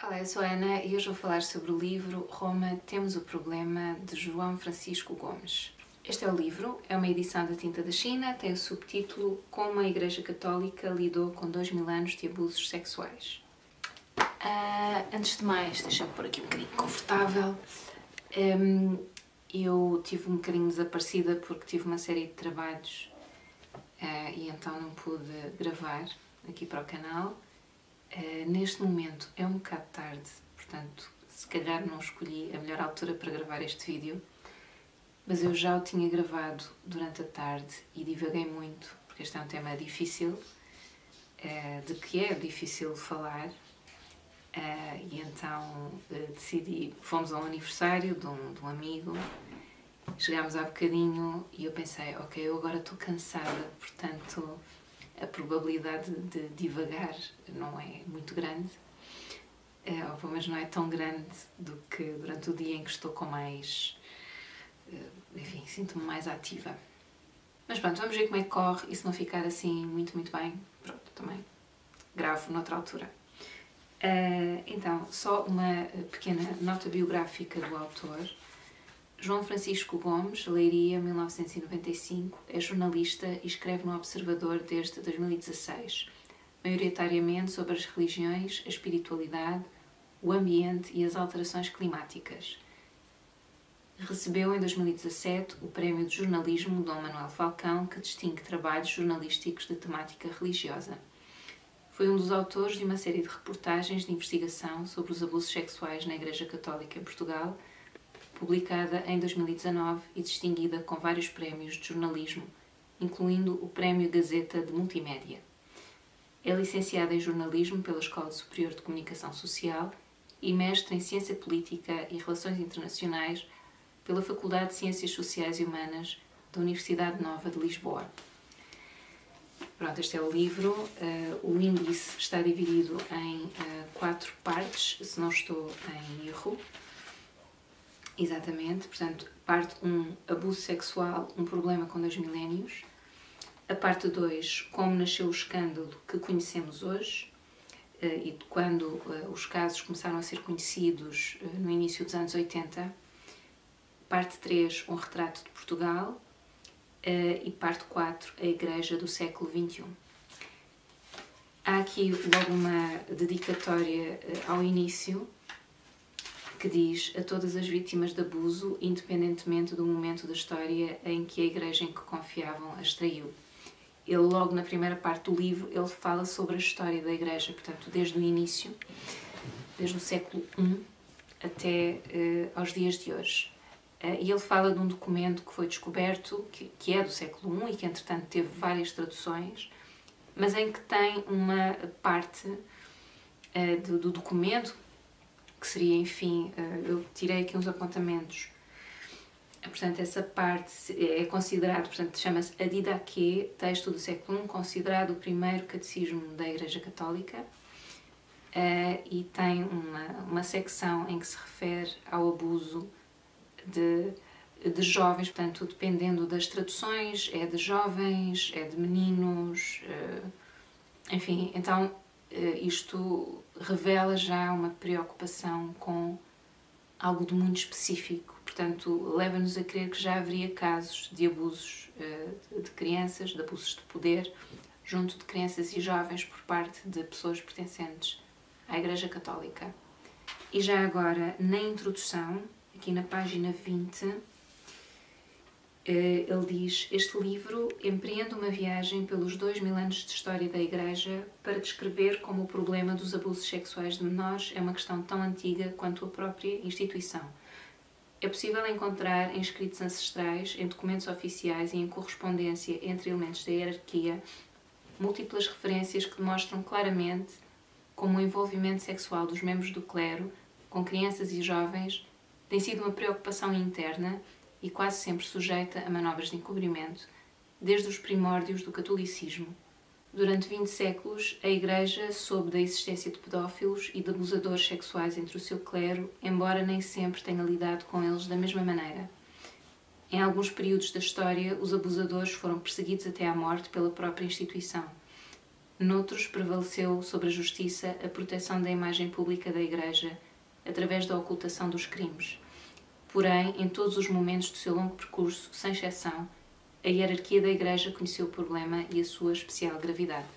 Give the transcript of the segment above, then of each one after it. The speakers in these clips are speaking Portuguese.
Olá, eu sou a Ana e hoje vou falar sobre o livro Roma, Temos o Problema, de João Francisco Gomes. Este é o livro, é uma edição da Tinta da China, tem o subtítulo Como a Igreja Católica lidou com 2000 anos de abusos sexuais. Antes de mais, deixa-me pôr aqui um bocadinho confortável. Eu tive um bocadinho desaparecida porque tive uma série de trabalhos e então não pude gravar aqui para o canal. Neste momento é um bocado tarde, portanto, se calhar não escolhi a melhor altura para gravar este vídeo, mas eu já o tinha gravado durante a tarde e divaguei muito, porque este é um tema difícil, de que é difícil falar, e então decidi, fomos a um aniversário de um amigo, chegámos há bocadinho e eu pensei, ok, eu agora estou cansada, portanto a probabilidade de divagar não é muito grande, ou pelo menos não é tão grande do que durante o dia em que estou com mais, enfim, sinto-me mais ativa. Mas pronto, vamos ver como é que corre e se não ficar assim muito bem, pronto, também gravo noutra altura. Então, só uma pequena nota biográfica do autor. João Francisco Gomes, Leiria, 1995, é jornalista e escreve no Observador desde 2016, maioritariamente sobre as religiões, a espiritualidade, o ambiente e as alterações climáticas. Recebeu em 2017 o Prémio de Jornalismo Dom Manuel Falcão, que distingue trabalhos jornalísticos de temática religiosa. Foi um dos autores de uma série de reportagens de investigação sobre os abusos sexuais na Igreja Católica em Portugal, publicada em 2019 e distinguida com vários prémios de jornalismo, incluindo o Prémio Gazeta de Multimédia. É licenciada em jornalismo pela Escola Superior de Comunicação Social e mestre em Ciência Política e Relações Internacionais pela Faculdade de Ciências Sociais e Humanas da Universidade Nova de Lisboa. Pronto, este é o livro. O índice está dividido em 4 partes, se não estou em erro. Exatamente, portanto, parte 1, abuso sexual, um problema com 2 milénios. A parte 2, como nasceu o escândalo que conhecemos hoje e de quando os casos começaram a ser conhecidos no início dos anos 80. Parte 3, um retrato de Portugal. E parte 4, a Igreja do século XXI. Há aqui logo uma dedicatória ao início, que diz a todas as vítimas de abuso, independentemente do momento da história em que a igreja em que confiavam as traiu. Ele, logo na primeira parte do livro, ele fala sobre a história da igreja, portanto, desde o início, desde o século I até aos dias de hoje. E ele fala de um documento que foi descoberto, que é do século I e que, entretanto, teve várias traduções, mas em que tem uma parte do documento, que seria, enfim, eu tirei aqui uns apontamentos, portanto, essa parte é considerado, portanto, chama-se a Didaquê, texto do século I, considerado o primeiro catecismo da Igreja Católica, e tem uma secção em que se refere ao abuso de jovens, portanto, dependendo das traduções, é de jovens, é de meninos, enfim, então isto revela já uma preocupação com algo de muito específico, portanto, leva-nos a crer que já haveria casos de abusos de crianças, de abusos de poder, junto de crianças e jovens por parte de pessoas pertencentes à Igreja Católica. E já agora, na introdução, aqui na página 20, ele diz: este livro empreende uma viagem pelos 2000 anos de história da Igreja para descrever como o problema dos abusos sexuais de menores é uma questão tão antiga quanto a própria instituição. É possível encontrar em escritos ancestrais, em documentos oficiais e em correspondência entre elementos da hierarquia múltiplas referências que demonstram claramente como o envolvimento sexual dos membros do clero com crianças e jovens tem sido uma preocupação interna e quase sempre sujeita a manobras de encobrimento, desde os primórdios do catolicismo. Durante 20 séculos, a Igreja soube da existência de pedófilos e de abusadores sexuais entre o seu clero, embora nem sempre tenha lidado com eles da mesma maneira. Em alguns períodos da história, os abusadores foram perseguidos até à morte pela própria instituição. Noutros, prevaleceu sobre a justiça a proteção da imagem pública da Igreja através da ocultação dos crimes. Porém, em todos os momentos do seu longo percurso, sem exceção, a hierarquia da Igreja conheceu o problema e a sua especial gravidade.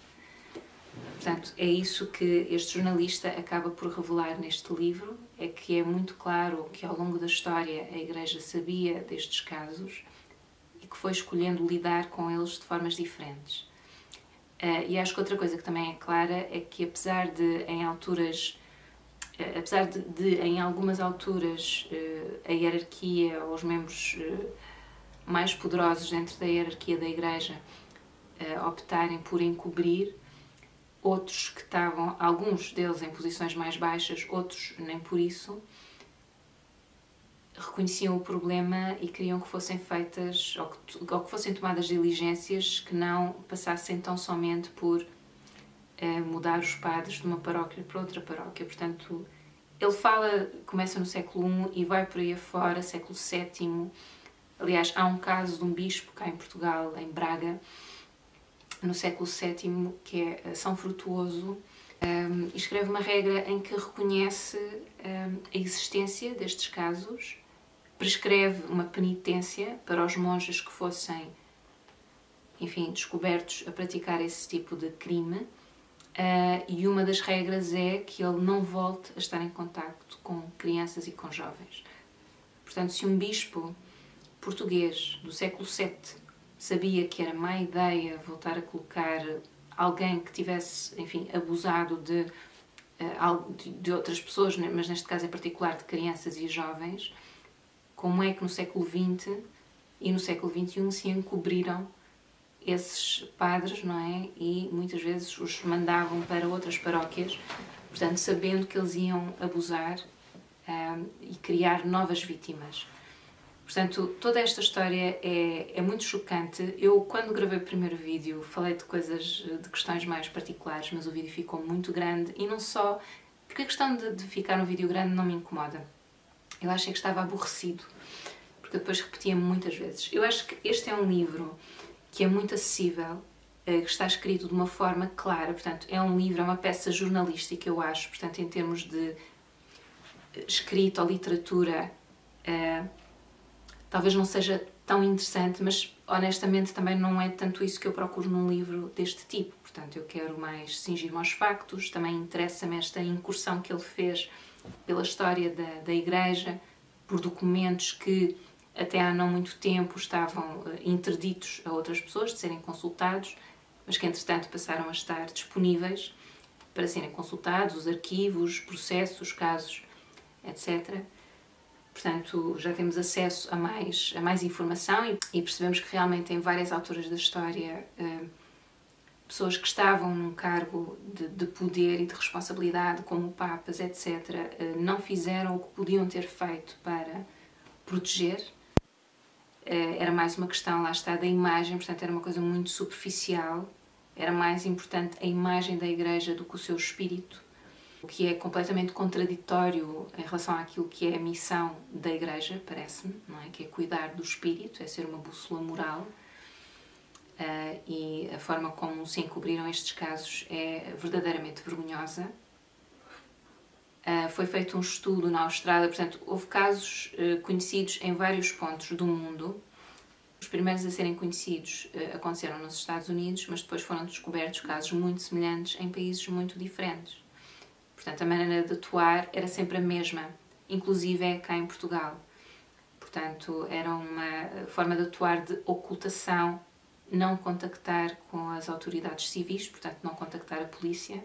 Portanto, é isso que este jornalista acaba por revelar neste livro, é que é muito claro que ao longo da história a Igreja sabia destes casos e que foi escolhendo lidar com eles de formas diferentes. E acho que outra coisa que também é clara é que apesar de em algumas alturas a hierarquia ou os membros mais poderosos dentro da hierarquia da Igreja optarem por encobrir, outros que estavam, alguns deles em posições mais baixas, outros nem por isso, reconheciam o problema e queriam que fossem feitas, ou que fossem tomadas diligências que não passassem tão somente por mudar os padres de uma paróquia para outra paróquia. Portanto, ele começa no século I e vai por aí afora, século VII. Aliás, há um caso de um bispo cá em Portugal, em Braga, no século VII, que é São Frutuoso, e escreve uma regra em que reconhece a existência destes casos, prescreve uma penitência para os monges que fossem, enfim, descobertos a praticar esse tipo de crime, e uma das regras é que ele não volte a estar em contacto com crianças e com jovens. Portanto, se um bispo português do século VII sabia que era má ideia voltar a colocar alguém que tivesse, enfim, abusado de outras pessoas, mas neste caso em particular de crianças e jovens, como é que no século XX e no século XXI se encobriram esses padres, não é? E muitas vezes os mandavam para outras paróquias, portanto, sabendo que eles iam abusar e criar novas vítimas. Portanto, toda esta história é muito chocante. Eu, quando gravei o primeiro vídeo, falei de questões mais particulares, mas o vídeo ficou muito grande, e não só, porque a questão de ficar um vídeo grande não me incomoda. Eu achei que estava aborrecido, porque depois repetia-me muitas vezes. Eu acho que este é um livro que é muito acessível, que está escrito de uma forma clara, portanto, é um livro, é uma peça jornalística, eu acho, portanto, em termos de escrita ou literatura, talvez não seja tão interessante, mas honestamente também não é tanto isso que eu procuro num livro deste tipo. Portanto, eu quero mais cingir-me aos factos, também interessa-me esta incursão que ele fez pela história da Igreja, por documentos que até há não muito tempo estavam interditos a outras pessoas de serem consultados, mas que entretanto passaram a estar disponíveis para serem consultados, os arquivos, processos, casos, etc. Portanto, já temos acesso a mais informação e percebemos que realmente em várias alturas da história pessoas que estavam num cargo de poder e de responsabilidade, como papas, etc., não fizeram o que podiam ter feito para proteger. Era mais uma questão, lá está, da imagem, portanto era uma coisa muito superficial, era mais importante a imagem da Igreja do que o seu espírito, o que é completamente contraditório em relação àquilo que é a missão da Igreja, parece-me, não é? Que é cuidar do espírito, é ser uma bússola moral, e a forma como se encobriram estes casos é verdadeiramente vergonhosa. Foi feito um estudo na Austrália, portanto, houve casos conhecidos em vários pontos do mundo. Os primeiros a serem conhecidos aconteceram nos Estados Unidos, mas depois foram descobertos casos muito semelhantes em países muito diferentes. Portanto, a maneira de atuar era sempre a mesma, inclusive é cá em Portugal. Portanto, era uma forma de atuar de ocultação, não contactar com as autoridades civis, portanto, não contactar a polícia,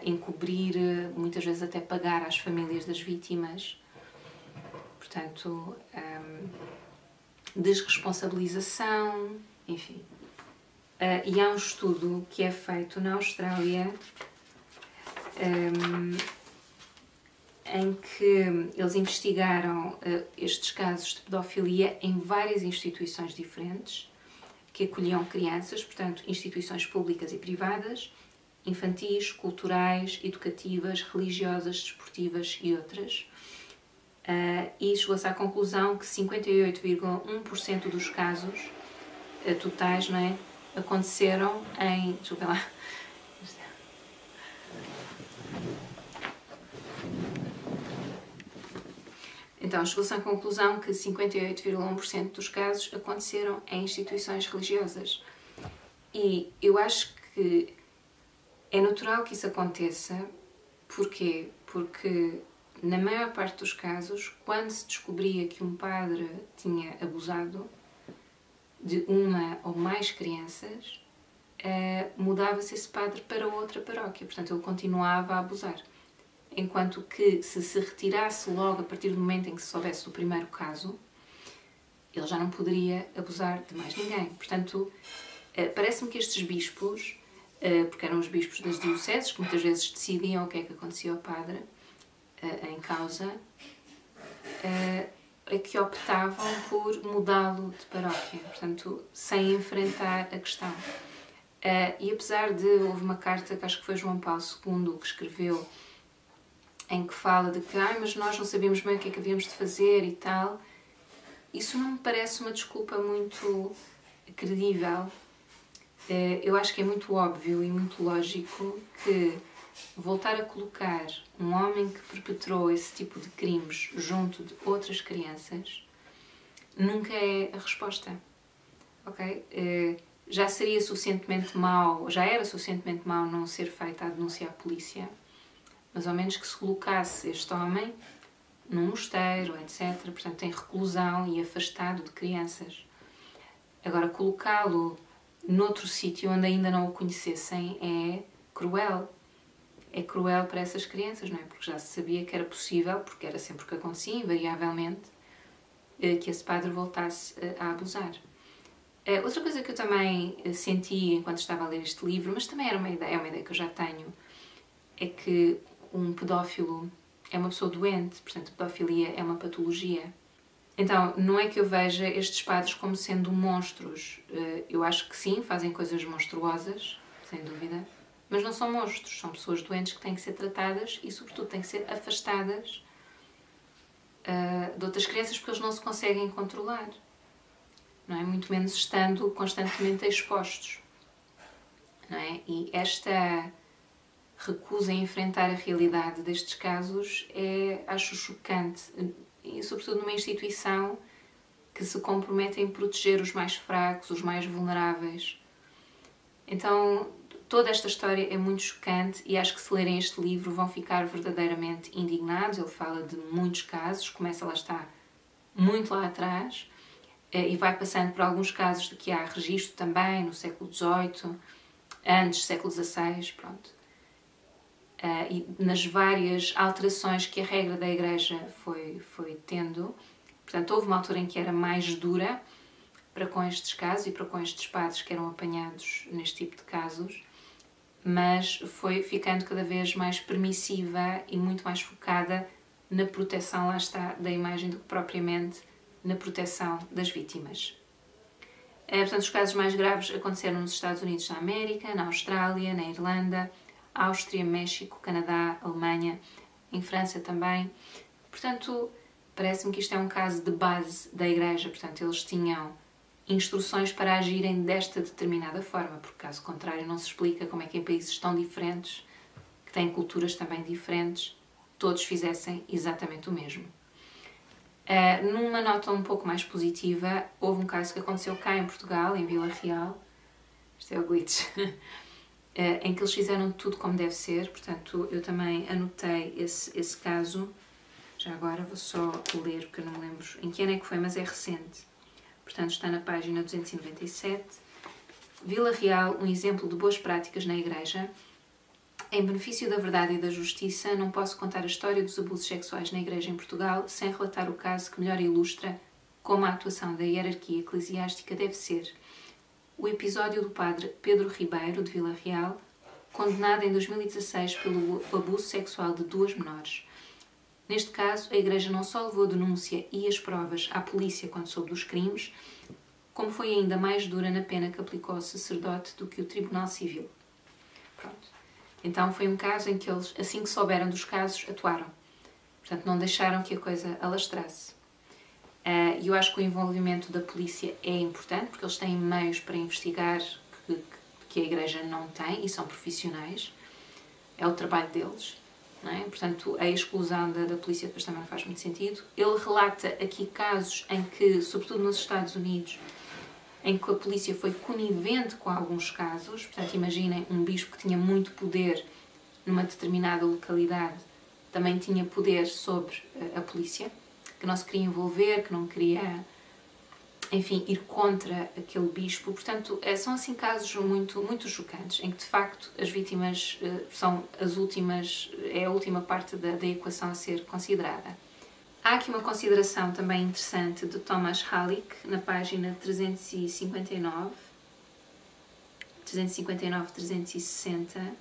encobrir, muitas vezes até pagar às famílias das vítimas. Portanto, desresponsabilização, enfim. E há um estudo que é feito na Austrália em que eles investigaram estes casos de pedofilia em várias instituições diferentes que acolhiam crianças, portanto, instituições públicas e privadas, infantis, culturais, educativas, religiosas, desportivas e outras. E chegou-se à conclusão que 58,1% dos casos totais, não é, aconteceram em... Desculpa lá. Então, chegou-se à conclusão que 58,1% dos casos aconteceram em instituições religiosas. E eu acho que é natural que isso aconteça. Porquê? Porque, na maior parte dos casos, quando se descobria que um padre tinha abusado de uma ou mais crianças, mudava-se esse padre para outra paróquia. Portanto, ele continuava a abusar. Enquanto que, se retirasse logo a partir do momento em que se soubesse do primeiro caso, ele já não poderia abusar de mais ninguém. Portanto, parece-me que estes bispos, porque eram os bispos das dioceses, que muitas vezes decidiam o que é que acontecia ao padre em causa, é que optavam por mudá-lo de paróquia, portanto, sem enfrentar a questão. E apesar de, houve uma carta que acho que foi João Paulo II que escreveu, em que fala de que mas nós não sabíamos bem o que é que havíamos de fazer e tal, isso não me parece uma desculpa muito credível. Eu acho que é muito óbvio e muito lógico que voltar a colocar um homem que perpetrou esse tipo de crimes junto de outras crianças nunca é a resposta, ok? Já seria suficientemente mau, já era suficientemente mau não ser feita a denúncia à polícia, mas ao menos que se colocasse este homem num mosteiro, etc., portanto em reclusão e afastado de crianças. Agora, colocá-lo noutro sítio onde ainda não o conhecessem é cruel. É cruel para essas crianças, não é? Porque já se sabia que era possível, porque era sempre o que acontecia, invariavelmente, que esse padre voltasse a abusar. Outra coisa que eu também senti enquanto estava a ler este livro, mas também era é uma ideia que eu já tenho, é que um pedófilo é uma pessoa doente, portanto, a pedofilia é uma patologia. Então, não é que eu veja estes padres como sendo monstros. Eu acho que sim, fazem coisas monstruosas, sem dúvida, mas não são monstros, são pessoas doentes que têm que ser tratadas e, sobretudo, têm que ser afastadas de outras crianças porque eles não se conseguem controlar, não é? Muito menos estando constantemente expostos, não é? E esta recusa em enfrentar a realidade destes casos acho chocante, e sobretudo numa instituição que se compromete em proteger os mais fracos, os mais vulneráveis. Então, toda esta história é muito chocante e acho que se lerem este livro vão ficar verdadeiramente indignados. Ele fala de muitos casos, começa lá está muito lá atrás e vai passando por alguns casos de que há registro também no século XVIII, antes do século XVI, pronto. E nas várias alterações que a regra da Igreja foi tendo. Portanto, houve uma altura em que era mais dura para com estes casos e para com estes padres que eram apanhados neste tipo de casos, mas foi ficando cada vez mais permissiva e muito mais focada na proteção, lá está, da imagem do que propriamente na proteção das vítimas. Portanto, os casos mais graves aconteceram nos Estados Unidos da América, na Austrália, na Irlanda, Áustria, México, Canadá, Alemanha, em França também. Portanto, parece-me que isto é um caso de base da Igreja. Portanto, eles tinham instruções para agirem desta determinada forma, porque caso contrário não se explica como é que em países tão diferentes, que têm culturas também diferentes, todos fizessem exatamente o mesmo. Numa nota um pouco mais positiva, houve um caso que aconteceu cá em Portugal, em Vila Real. Isto é o glitch. Em que eles fizeram tudo como deve ser, portanto eu também anotei esse caso. Já agora vou só ler, porque eu não me lembro em que ano é que foi, mas é recente. Portanto está na página 297. Vila Real, um exemplo de boas práticas na Igreja. Em benefício da verdade e da justiça, não posso contar a história dos abusos sexuais na Igreja em Portugal sem relatar o caso que melhor ilustra como a atuação da hierarquia eclesiástica deve ser. O episódio do padre Pedro Ribeiro, de Vila Real, condenado em 2016 pelo abuso sexual de 2 menores. Neste caso, a Igreja não só levou a denúncia e as provas à polícia quando soube dos crimes, como foi ainda mais dura na pena que aplicou ao sacerdote do que o Tribunal Civil. Pronto. Então foi um caso em que eles, assim que souberam dos casos, atuaram. Portanto, não deixaram que a coisa alastrasse. E eu acho que o envolvimento da polícia é importante, porque eles têm meios para investigar, que que a Igreja não tem, e são profissionais, é o trabalho deles, não é? Portanto, a exclusão da polícia depois também não faz muito sentido. Ele relata aqui casos em que, sobretudo nos Estados Unidos, em que a polícia foi conivente com alguns casos. Portanto, imaginem um bispo que tinha muito poder numa determinada localidade, também tinha poder sobre a polícia, que não se queria envolver, que não queria, enfim, ir contra aquele bispo. Portanto, são assim casos muito chocantes, em que de facto as vítimas são as últimas, é a última parte da equação a ser considerada. Há aqui uma consideração também interessante de Thomas Halleck, na página 359-360.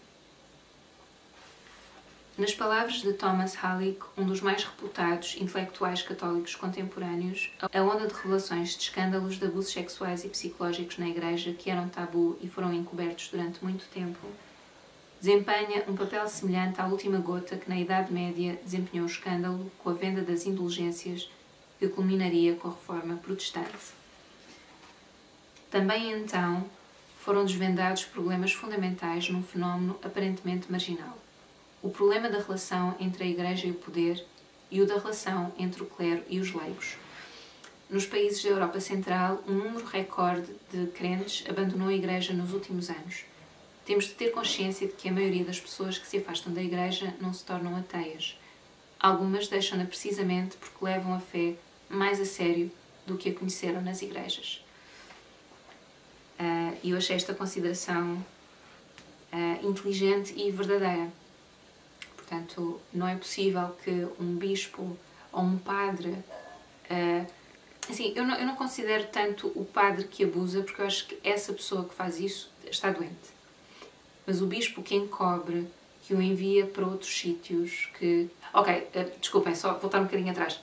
Nas palavras de Thomas Halleck, um dos mais reputados intelectuais católicos contemporâneos, a onda de revelações de escândalos de abusos sexuais e psicológicos na Igreja, que eram tabu e foram encobertos durante muito tempo, desempenha um papel semelhante à última gota que na Idade Média desempenhou o escândalo com a venda das indulgências, que culminaria com a Reforma Protestante. Também então foram desvendados problemas fundamentais num fenómeno aparentemente marginal: o problema da relação entre a Igreja e o poder e o da relação entre o clero e os leigos. Nos países da Europa Central, um número recorde de crentes abandonou a Igreja nos últimos anos. Temos de ter consciência de que a maioria das pessoas que se afastam da Igreja não se tornam ateias. Algumas deixam-na precisamente porque levam a fé mais a sério do que a conheceram nas igrejas. E eu achei esta consideração inteligente e verdadeira. Portanto, não é possível que um bispo ou um padre... assim, eu não considero tanto o padre que abusa, porque eu acho que essa pessoa que faz isso está doente. Mas o bispo que encobre, que o envia para outros sítios, que... Ok, desculpem, só voltar um bocadinho atrás.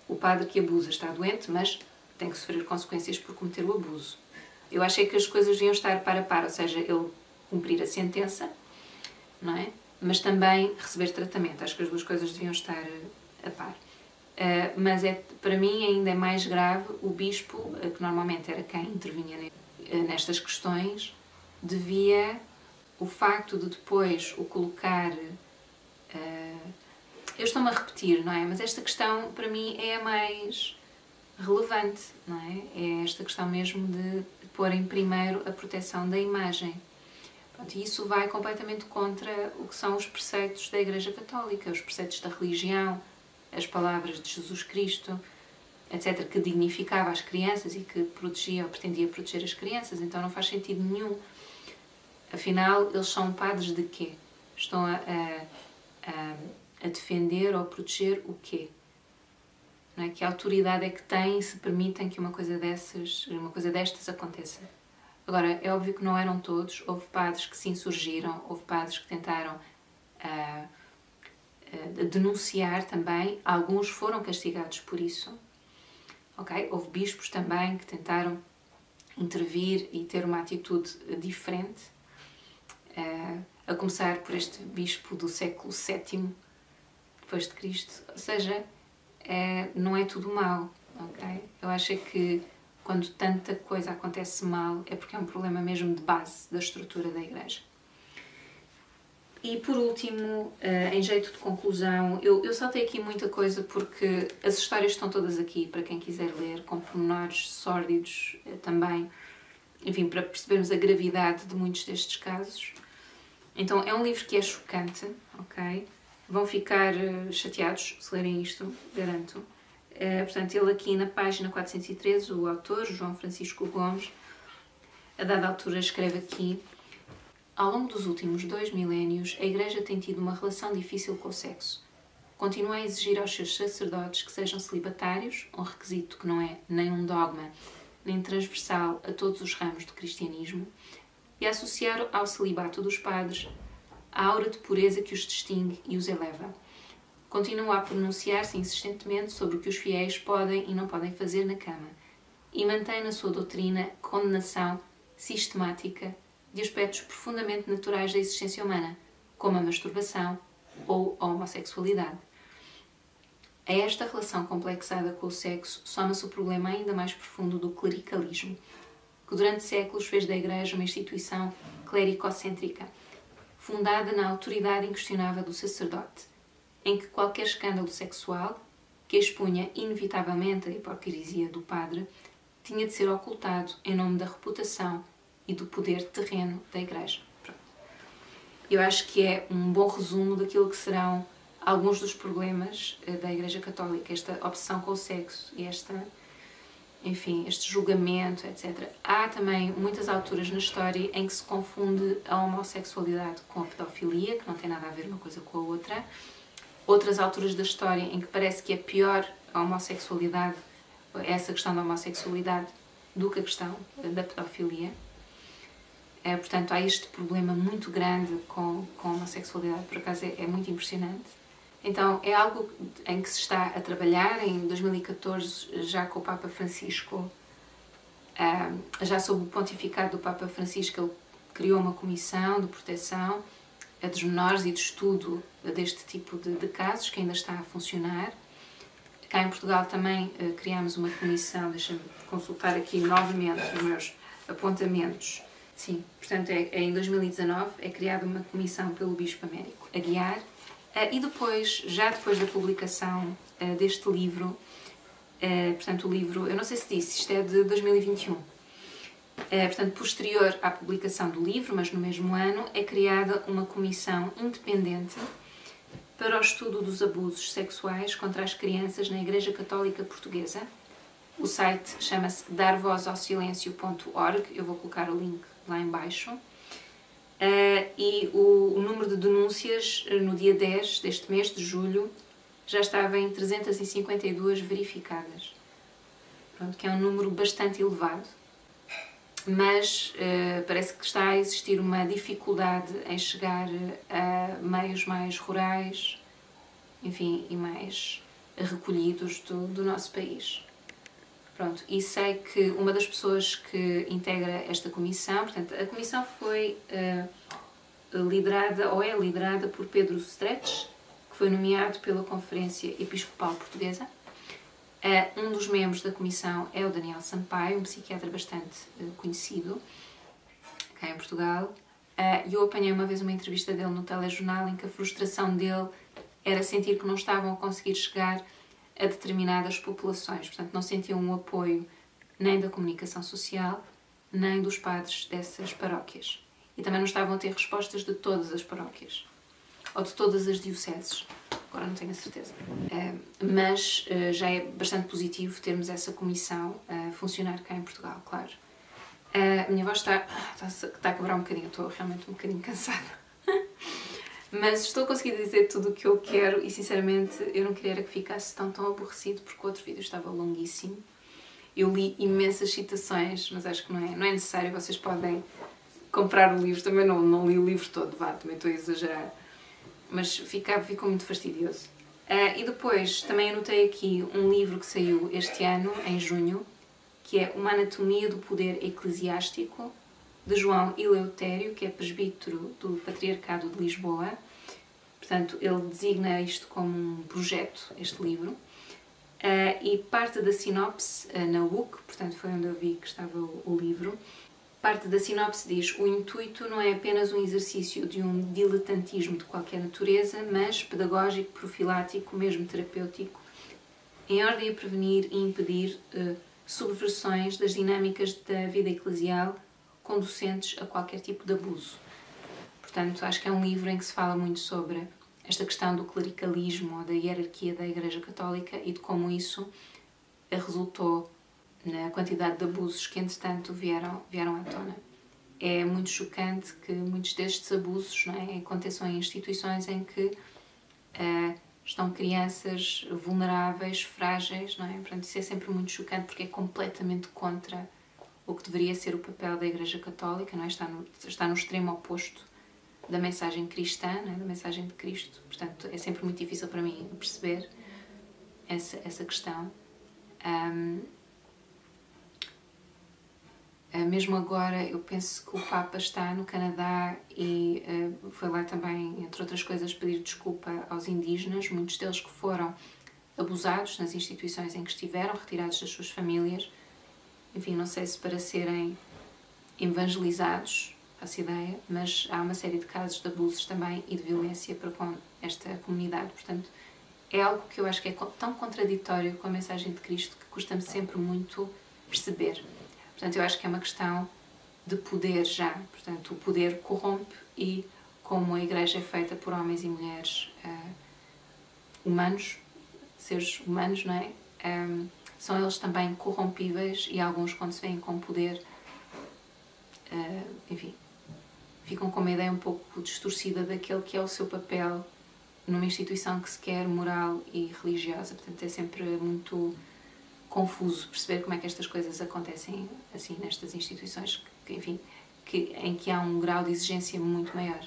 O padre que abusa está doente, mas tem que sofrer consequências por cometer o abuso. Eu achei que as coisas deviam estar par a par, ou seja, ele cumprir a sentença, não é? Mas também receber tratamento. Acho que as duas coisas deviam estar a par. Mas para mim ainda é mais grave o bispo, que normalmente era quem intervinha nestas questões, devia... O facto de depois o colocar... eu estou-me a repetir, não é? Mas esta questão, para mim, é a mais relevante, não é? É esta questão mesmo de pôr em primeiro a proteção da imagem. Pronto, e isso vai completamente contra o que são os preceitos da Igreja Católica, os preceitos da religião, as palavras de Jesus Cristo, etc., que dignificava as crianças e que protegia ou pretendia proteger as crianças. Então não faz sentido nenhum. Afinal, eles são padres de quê? Estão a defender ou a proteger o quê? Não é? Que autoridade é que têm se permitem que uma coisa destas aconteça? Agora, é óbvio que não eram todos. Houve padres que se insurgiram, houve padres que tentaram denunciar também. Alguns foram castigados por isso. Okay? Houve bispos também que tentaram intervir e ter uma atitude diferente. A começar por este bispo do século VII depois de Cristo. Ou seja, não é tudo mau, ok? Eu acho que quando tanta coisa acontece mal é porque é um problema mesmo de base da estrutura da Igreja. E por último, em jeito de conclusão, eu saltei aqui muita coisa porque as histórias estão todas aqui para quem quiser ler, com pormenores sórdidos também, enfim, para percebermos a gravidade de muitos destes casos. Então, é um livro que é chocante, ok? Vão ficar chateados se lerem isto, garanto. Portanto, ele aqui na página 413, o autor, João Francisco Gomes, a dada altura escreve aqui: ao longo dos últimos 2 milénios, a Igreja tem tido uma relação difícil com o sexo. Continua a exigir aos seus sacerdotes que sejam celibatários, um requisito que não é nem um dogma, nem transversal a todos os ramos do cristianismo, e a associar ao celibato dos padres a aura de pureza que os distingue e os eleva. Continua a pronunciar-se insistentemente sobre o que os fiéis podem e não podem fazer na cama, e mantém na sua doutrina condenação sistemática de aspectos profundamente naturais da existência humana, como a masturbação ou a homossexualidade. A esta relação complexada com o sexo soma-se o problema ainda mais profundo do clericalismo, que durante séculos fez da Igreja uma instituição clericocêntrica, fundada na autoridade inquestionável do sacerdote, em que qualquer escândalo sexual, que expunha inevitavelmente a hipocrisia do padre, tinha de ser ocultado em nome da reputação e do poder terreno da Igreja. Pronto. Eu acho que é um bom resumo daquilo que serão alguns dos problemas da Igreja Católica, esta obsessão com o sexo e este julgamento, etc. Há também muitas alturas na história em que se confunde a homossexualidade com a pedofilia, que não tem nada a ver uma coisa com a outra. Outras alturas da história em que parece que é pior a homossexualidade, essa questão da homossexualidade, do que a questão da pedofilia. Portanto, há este problema muito grande com a homossexualidade, por acaso é muito impressionante. Então, é algo em que se está a trabalhar. Em 2014, já com o Papa Francisco, já sob o pontificado do Papa Francisco, ele criou uma comissão de proteção dos menores e de estudo deste tipo de casos, que ainda está a funcionar. Cá em Portugal também criámos uma comissão, deixa-me consultar aqui novamente os meus apontamentos. Sim, portanto, em 2019 é criada uma comissão pelo Bispo Américo Aguiar. E depois, já depois da publicação deste livro, portanto o livro, eu não sei se disse, isto é de 2021, portanto posterior à publicação do livro, mas no mesmo ano, é criada uma comissão independente para o estudo dos abusos sexuais contra as crianças na Igreja Católica Portuguesa. O site chama-se darvozausilêncio.org, eu vou colocar o link lá em baixo. E o número de denúncias no dia 10 deste mês de julho já estava em 352 verificadas. Pronto, que é um número bastante elevado, mas parece que está a existir uma dificuldade em chegar a meios mais rurais, enfim, e mais recolhidos do nosso país. Pronto, e sei que uma das pessoas que integra esta comissão, portanto, a comissão foi liderada, ou é liderada, por Pedro Stretch, que foi nomeado pela Conferência Episcopal Portuguesa. Um dos membros da comissão é o Daniel Sampaio, um psiquiatra bastante conhecido cá em Portugal. E eu apanhei uma vez uma entrevista dele no telejornal em que a frustração dele era sentir que não estavam a conseguir chegar a determinadas populações, portanto não sentiam um apoio nem da comunicação social, nem dos padres dessas paróquias. E também não estavam a ter respostas de todas as paróquias, ou de todas as dioceses, agora não tenho a certeza. Mas já é bastante positivo termos essa comissão a funcionar cá em Portugal, claro. A minha voz está a quebrar um bocadinho, estou realmente um bocadinho cansada. Mas estou a conseguir dizer tudo o que eu quero e, sinceramente, eu não queria que ficasse tão aborrecido, porque o outro vídeo estava longuíssimo. Eu li imensas citações, mas acho que não é necessário. Vocês podem comprar o livro. Também não li o livro todo, também estou a exagerar. Mas ficou muito fastidioso. E depois, também anotei aqui um livro que saiu este ano, em junho, que é Uma Anatomia do Poder Eclesiástico, de João Eleutério, que é presbítero do Patriarcado de Lisboa. Portanto, ele designa isto como um projeto, este livro. E parte da sinopse na UC, portanto foi onde eu vi que estava o livro, parte da sinopse diz: o intuito não é apenas um exercício de um diletantismo de qualquer natureza, mas pedagógico, profilático, mesmo terapêutico, em ordem a prevenir e impedir subversões das dinâmicas da vida eclesial conducentes a qualquer tipo de abuso. Portanto, acho que é um livro em que se fala muito sobre esta questão do clericalismo ou da hierarquia da Igreja Católica e de como isso resultou na quantidade de abusos que, entretanto, vieram à tona. É muito chocante que muitos destes abusos, não é, aconteçam em instituições em que estão crianças vulneráveis, frágeis, não é? Portanto, isso é sempre muito chocante porque é completamente contra o que deveria ser o papel da Igreja Católica, não é? Está no extremo oposto da mensagem cristã, não é? Da mensagem de Cristo. Portanto, é sempre muito difícil para mim perceber essa questão. Mesmo agora, eu penso que o Papa está no Canadá e foi lá também, entre outras coisas, pedir desculpa aos indígenas, muitos deles que foram abusados nas instituições em que estiveram, retirados das suas famílias. Enfim, não sei se para serem evangelizados, faço ideia, mas há uma série de casos de abusos também e de violência para com esta comunidade. Portanto, é algo que eu acho que é tão contraditório com a mensagem de Cristo que custa-me sempre muito perceber. Portanto, eu acho que é uma questão de poder já. Portanto, o poder corrompe e como a Igreja é feita por homens e mulheres humanos, seres humanos, não é? São eles também corrompíveis e alguns, quando se veem com poder, enfim, ficam com uma ideia um pouco distorcida daquele que é o seu papel numa instituição que se quer moral e religiosa. Portanto, é sempre muito confuso perceber como é que estas coisas acontecem assim nestas instituições enfim, em que há um grau de exigência muito maior.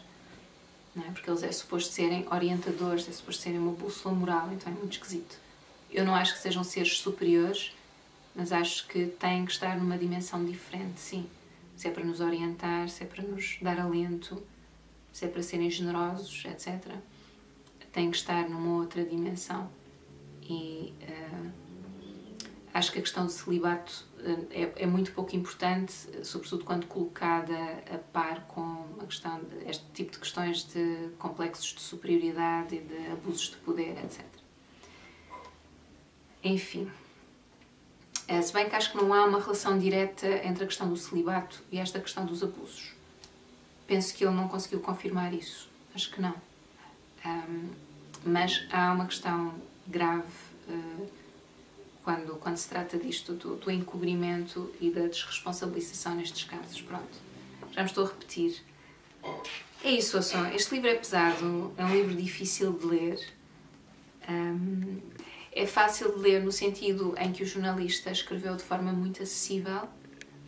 Não é? Porque eles é suposto serem orientadores, é suposto serem uma bússola moral, então é muito esquisito. Eu não acho que sejam seres superiores, mas acho que têm que estar numa dimensão diferente, sim. Se é para nos orientar, se é para nos dar alento, se é para serem generosos, etc. Têm que estar numa outra dimensão. E acho que a questão do celibato é muito pouco importante, sobretudo quando colocada a par com a questão este tipo de questões de complexos de superioridade e de abusos de poder, etc. Enfim, se bem que acho que não há uma relação direta entre a questão do celibato e esta questão dos abusos. Penso que ele não conseguiu confirmar isso. Acho que não. Mas há uma questão grave quando se trata disto, do encobrimento e da desresponsabilização nestes casos. Pronto, já me estou a repetir. É isso, ouçam. Este livro é pesado, é um livro difícil de ler. É fácil de ler no sentido em que o jornalista escreveu de forma muito acessível,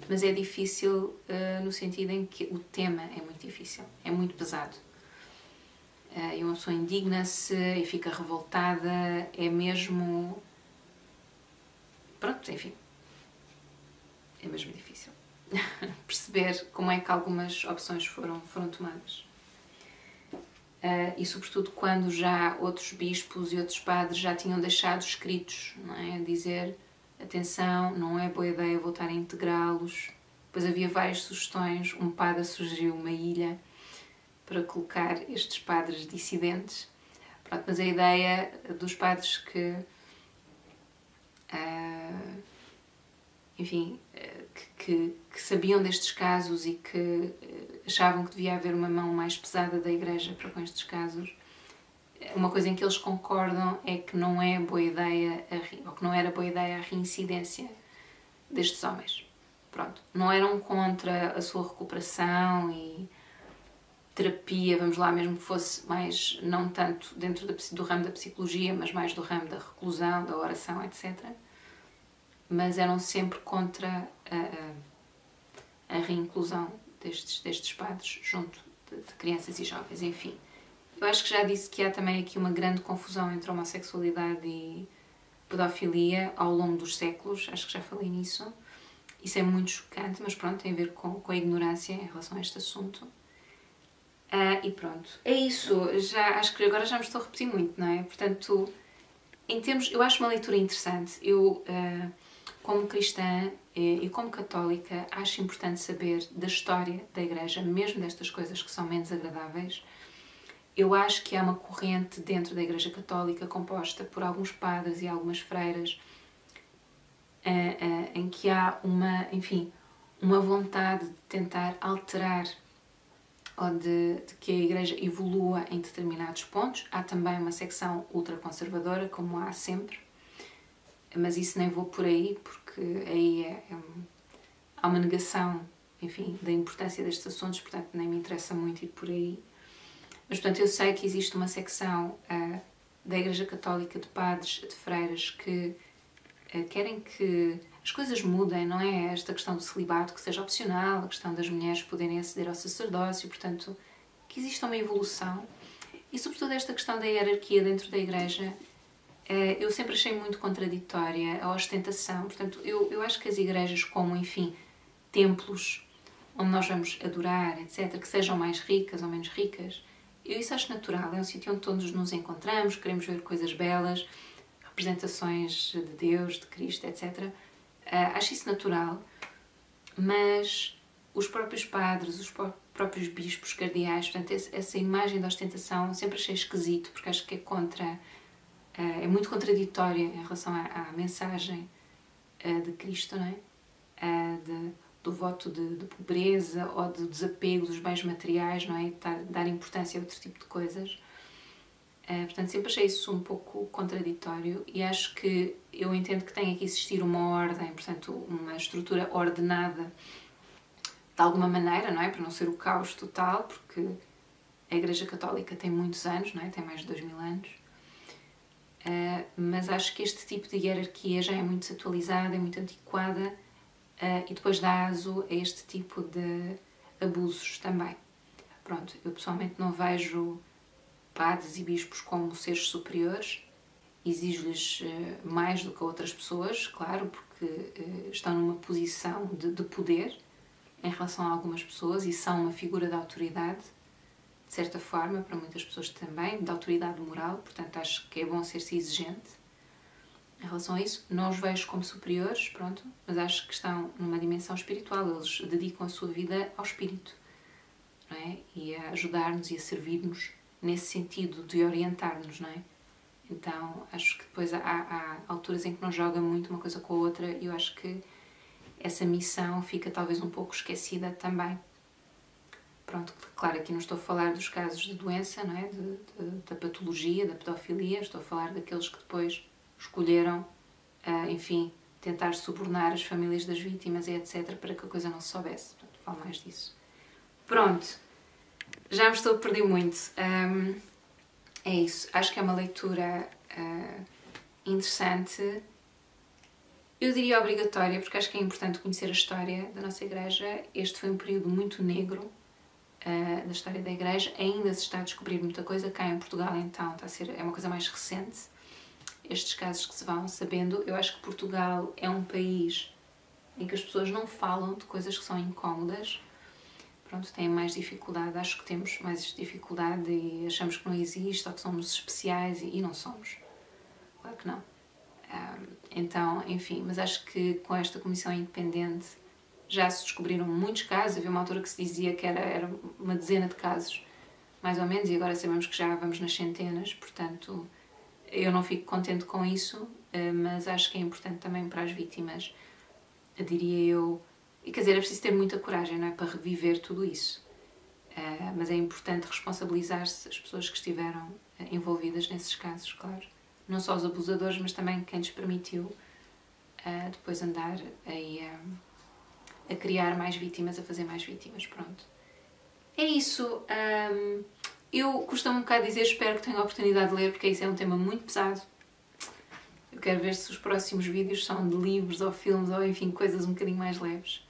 mas é difícil no sentido em que o tema é muito difícil, é muito pesado. E uma pessoa indigna-se e fica revoltada, é mesmo... Pronto, enfim, é mesmo difícil perceber como é que algumas opções foram tomadas. E sobretudo quando já outros bispos e outros padres já tinham deixado escritos, não é? A dizer, atenção, não é boa ideia voltar a integrá-los. Depois havia várias sugestões, um padre sugeriu uma ilha para colocar estes padres dissidentes. Pronto, mas a ideia dos padres que enfim, que sabiam destes casos e que achavam que devia haver uma mão mais pesada da Igreja para com estes casos, uma coisa em que eles concordam é que não é boa ideia, ou que não era boa ideia a reincidência destes homens. Pronto, não eram contra a sua recuperação e terapia, vamos lá, mesmo que fosse mais, não tanto dentro do ramo da psicologia, mas mais do ramo da reclusão, da oração, etc. Mas eram sempre contra a reinclusão destes padres junto de crianças e jovens, enfim. Eu acho que já disse que há também aqui uma grande confusão entre homossexualidade e pedofilia ao longo dos séculos, acho que já falei nisso. Isso é muito chocante, mas pronto, tem a ver com a ignorância em relação a este assunto. E pronto, é isso. Acho que agora já me estou a repetir muito, não é? Portanto, em termos, eu acho uma leitura interessante. Eu, como cristã e como católica, acho importante saber da história da Igreja, mesmo destas coisas que são menos agradáveis. Eu acho que há uma corrente dentro da Igreja Católica composta por alguns padres e algumas freiras em que há uma vontade de tentar alterar ou de que a Igreja evolua em determinados pontos. Há também uma secção ultraconservadora, como há sempre, mas isso nem vou por aí, porque aí há uma negação, enfim, da importância destes assuntos, portanto nem me interessa muito ir por aí. Mas, portanto, eu sei que existe uma secção da Igreja Católica de padres, de freiras, que querem que as coisas mudem, não é? Esta questão do celibato que seja opcional, a questão das mulheres poderem aceder ao sacerdócio, portanto, que exista uma evolução. E, sobretudo, esta questão da hierarquia dentro da Igreja, eu sempre achei muito contraditória, a ostentação. Portanto, eu acho que as igrejas como, enfim, templos onde nós vamos adorar, etc., que sejam mais ricas ou menos ricas, eu isso acho natural. É um sítio onde todos nos encontramos, queremos ver coisas belas, representações de Deus, de Cristo, etc. Acho isso natural, mas os próprios padres, os próprios bispos, cardeais, portanto, essa imagem da ostentação sempre achei esquisito, porque acho que é muito contraditória em relação à mensagem de Cristo, não é? Do voto de pobreza ou do desapego dos bens materiais, não é? Dar importância a outro tipo de coisas. Portanto, sempre achei isso um pouco contraditório e acho que eu entendo que tem que existir uma ordem, portanto, uma estrutura ordenada de alguma maneira, não é? Para não ser o caos total, porque a Igreja Católica tem muitos anos, não é? Tem mais de 2000 anos. Mas acho que este tipo de hierarquia já é muito desatualizada, é muito antiquada e depois dá aso a este tipo de abusos também. Pronto, eu pessoalmente não vejo padres e bispos como seres superiores, exijo-lhes mais do que a outras pessoas, claro, porque estão numa posição de poder em relação a algumas pessoas e são uma figura de autoridade, de certa forma, para muitas pessoas também, de autoridade moral, portanto acho que é bom ser-se exigente em relação a isso. Não os vejo como superiores, pronto, mas acho que estão numa dimensão espiritual, eles dedicam a sua vida ao espírito, não é? E a ajudar-nos e a servir-nos nesse sentido de orientar-nos, não é? Então, acho que depois há alturas em que não joga muito uma coisa com a outra e eu acho que essa missão fica talvez um pouco esquecida também. Pronto, claro, aqui não estou a falar dos casos de doença, não é? Da patologia, da pedofilia, estou a falar daqueles que depois escolheram, enfim, tentar subornar as famílias das vítimas e etc. para que a coisa não se soubesse. Portanto, falo mais disso. Pronto. Já me estou a perder muito. É isso. Acho que é uma leitura interessante. Eu diria obrigatória, porque acho que é importante conhecer a história da nossa Igreja. Este foi um período muito negro da história da Igreja. Ainda se está a descobrir muita coisa. Cá em Portugal, então, é uma coisa mais recente. Estes casos que se vão sabendo. Eu acho que Portugal é um país em que as pessoas não falam de coisas que são incómodas. Pronto, têm mais dificuldade, acho que temos mais dificuldade e achamos que não existe ou que somos especiais e não somos. Claro que não. Então, enfim, mas acho que com esta comissão independente já se descobriram muitos casos. Havia uma altura que se dizia que era uma dezena de casos, mais ou menos, e agora sabemos que já vamos nas centenas, portanto, eu não fico contente com isso, mas acho que é importante também para as vítimas, diria eu. E quer dizer, é preciso ter muita coragem, não é? Para reviver tudo isso. Mas é importante responsabilizar-se as pessoas que estiveram envolvidas nesses casos, claro. Não só os abusadores, mas também quem lhes permitiu depois andar aí a criar mais vítimas, a fazer mais vítimas, pronto. É isso. Eu costumo um bocado dizer, espero que tenham a oportunidade de ler, porque isso é um tema muito pesado. Eu quero ver se os próximos vídeos são de livros ou filmes ou, enfim, coisas um bocadinho mais leves.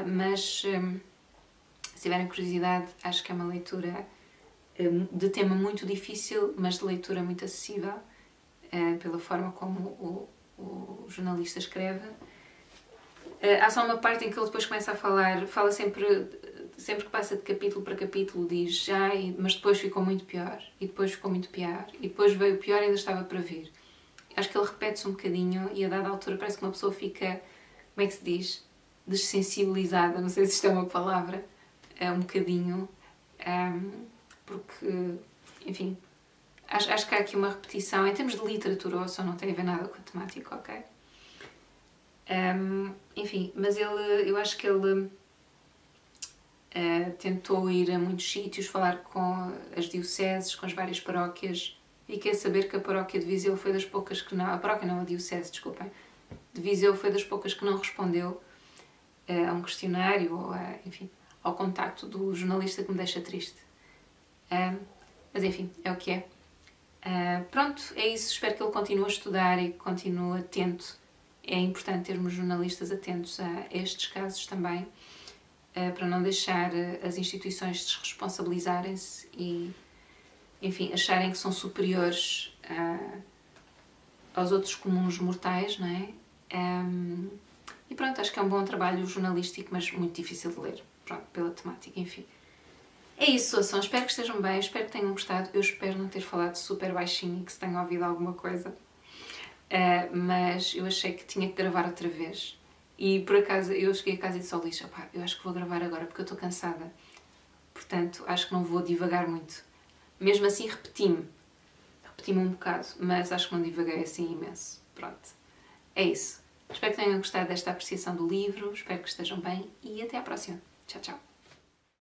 Mas, se tiverem curiosidade, acho que é uma leitura de tema muito difícil, mas de leitura muito acessível, pela forma como o jornalista escreve. Há só uma parte em que ele depois começa a falar, fala sempre que passa de capítulo para capítulo, diz mas depois ficou muito pior, e depois ficou muito pior, e depois veio o pior e ainda estava para vir. Acho que ele repete-se um bocadinho e a dada altura parece que uma pessoa fica, como é que se diz? Dessensibilizada, não sei se isto é uma palavra, um bocadinho, porque, enfim, acho que há aqui uma repetição, em termos de literatura, só não tem a ver nada com a temática, ok? Enfim, mas eu acho que ele tentou ir a muitos sítios, falar com as dioceses, com as várias paróquias, e quer saber que a paróquia de Viseu foi das poucas que não... A paróquia não, a diocese, desculpem. De Viseu foi das poucas que não respondeu a um questionário ou, enfim, ao contacto do jornalista, que me deixa triste. Mas, enfim, é o que é. Pronto, é isso. Espero que ele continue a estudar e que continue atento. É importante termos jornalistas atentos a estes casos também, para não deixar as instituições desresponsabilizarem-se e, enfim, acharem que são superiores aos outros comuns mortais, não é? E pronto, acho que é um bom trabalho jornalístico, mas muito difícil de ler, pronto, pela temática, enfim. É isso, ouçam, espero que estejam bem, espero que tenham gostado. Eu espero não ter falado super baixinho e que se tenham ouvido alguma coisa, mas eu achei que tinha que gravar outra vez E por acaso eu cheguei a casa e disse ao Luís, opá, eu acho que vou gravar agora porque eu estou cansada. Portanto, acho que não vou divagar muito. Mesmo assim repeti-me um bocado, mas acho que não divaguei assim imenso. Pronto, é isso. Espero que tenham gostado desta apreciação do livro, espero que estejam bem e até à próxima. Tchau, tchau.